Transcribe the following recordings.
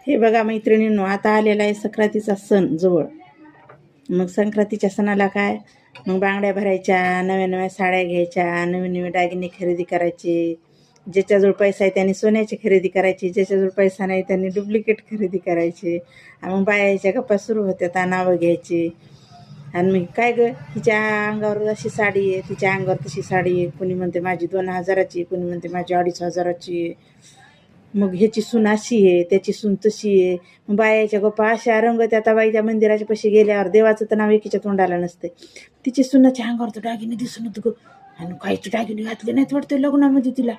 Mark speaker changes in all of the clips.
Speaker 1: हे बघा मैत्रिणींनो, आता आलेला आहे संक्रांतीचा सण जवळ. मग संक्रांतीच्या सणाला काय, मग बांगड्या भरायच्या, नव्या नव्या साड्या घ्यायच्या, नवीन नवीन दागिने खरेदी करायचे. ज्याच्याजवळ पैसा आहे त्यांनी सोन्याची खरेदी करायची, ज्याच्याजवळ पैसा नाही त्यांनी डुप्लिकेट खरेदी करायचे. आणि मग बायाच्या गप्पा सुरू होत्या, नावं घ्यायची. आणि मग काय ग, हिच्या अंगावर अशी साडी आहे, तिच्या अंगावर तशी साडी आहे, कोणी म्हणते माझी 2,000ची, कोणी म्हणते माझी 2,500ची. मग ह्याची सून अशी आहे, त्याची सून तशी आहे. मग बायाच्या गप्पा अशा रंगत आता बाईच्या मंदिराच्या पाशी गेल्यावर देवाचं तर नाव एकीच्या तोंडाला नसते. तिची सुनाच्या अंगावर तर दागिने दिसून होतं ग, आणि काहीच दागिने घातले नाहीत वाटतं लग्नामध्ये तिला.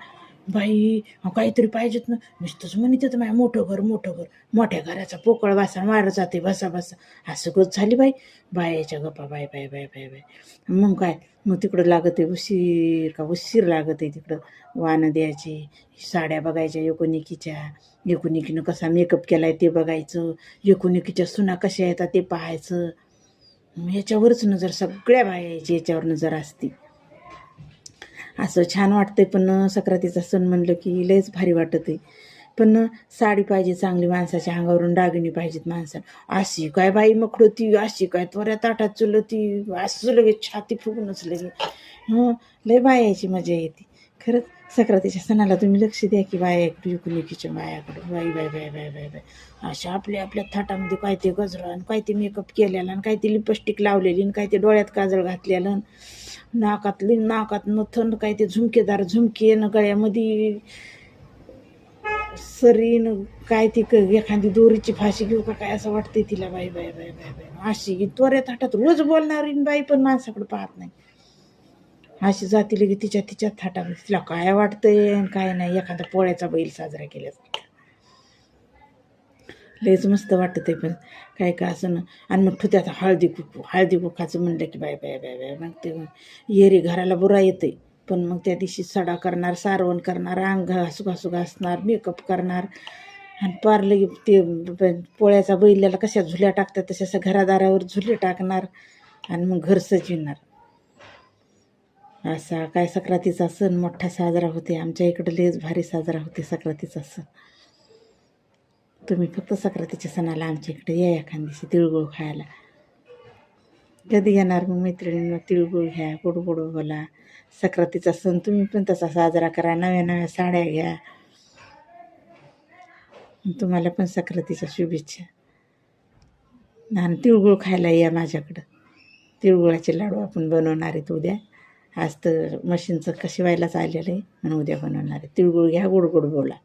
Speaker 1: बाई काहीतरी पाहिजेत ना, नुसतंच म्हणत होतं माझ्या मोठं घर मोठं घर, मोठ्या घराचा पोकळ वासा मारत जाते बसा बसा. असं गत झाली बाई बायाच्या गप्पा. Bye bye bye bye bye. मग काय, मग तिकडं लागत आहे उशीर का उशीर लागत आहे तिकडं वानं द्यायची, साड्या बघायच्या एकोणिकीच्या, एकोणिकीनं कसा मेकअप केलाय ते बघायचं, एकोणिकीच्या सुना कशा येतात ते पाहायचं. याच्यावरच नजर, सगळ्या बायाची याच्यावर नजर असते. असं छान वाटतंय. पण संक्रांतीचा सण म्हणलं की लयच भारी वाटत आहे. पण साडी पाहिजे चांगली, माणसाच्या अंगावरून दागिने पाहिजेत माणसाला. अशी काय बाई मखडती, अशी काय त्वऱ्या ताटात चलती, असं लगेच छाती फुगूनच लगे. लय बायाची मजा येते खरंच. संक्रांतीच्या सणाला तुम्ही लक्ष द्या की बायाकडे, एकुणिकीच्या बायाकडं. बाई bye bye bye bye bye. अशा आपल्या आपल्या थाटामध्ये काय ते गजरा, आणि काय ते मेकअप केलेला, आणि काय ते लिपस्टिक लावलेली, आणि काय ते डोळ्यात काजळ घातलेलं, नाकात नथन, काय ते झुमकेदार झुमके, न गळ्यामध्ये सरीन, काय ती एखादी दोरीची फाशी घेऊ का काय असं वाटतंय तिला. बाई बाय बाय बाय बाय. अशी त्वऱ्यात थाटात रोज बोलणारी बाई पण माणसाकडे पाहत नाही. अशी जाती लगे तिच्या तिच्या थाटामध्ये. तिला काय वाटतंय आणि काय नाही, एखादा पोळ्याचा बैल साजरा केल्यासारखा लयच मस्त वाटतंय. पण काय का असं ना. आणि मग ठुत्यात हळदी कुखाचं म्हणलं की बाय बाय बाय बाय. मग ते येरी घराला बुरा येते. पण मग त्या दिवशी सडा करणार, सारवण करणार, अंग घासू घासणार, मेकअप करणार, आणि पार लगे ते पोळ्याचा बैलाला कशा झुल्या टाकतात तशा घरादारावर झुले टाकणार, आणि मग घर सजविणार. असा काय संक्रांतीचा सण मोठा साजरा होते आमच्या इकडं. लयच भारी साजरा होते संक्रांतीचा सण. तुम्ही फक्त संक्रांतीच्या सणाला आमच्या इकडे या एखाद दिवशी तिळगुळ खायला. कधी येणार मग मैत्रिणींना? तिळगुळ घ्या, गोड गोड बोला. संक्रांतीचा सण तुम्ही पण तसा साजरा करा, नव्या नव्या साड्या घ्या. तुम्हाला पण संक्रांतीच्या शुभेच्छा. आणि तिळगुळ खायला या माझ्याकडं. तिळगुळाचे लाडू आपण बनवणार आहेत उद्या. आज तर मशीनचं कशी व्हायलाच आलेलं आहे, आणि उद्या बनवणार आहे. तिळगुळ घ्या, गोड गोड बोला.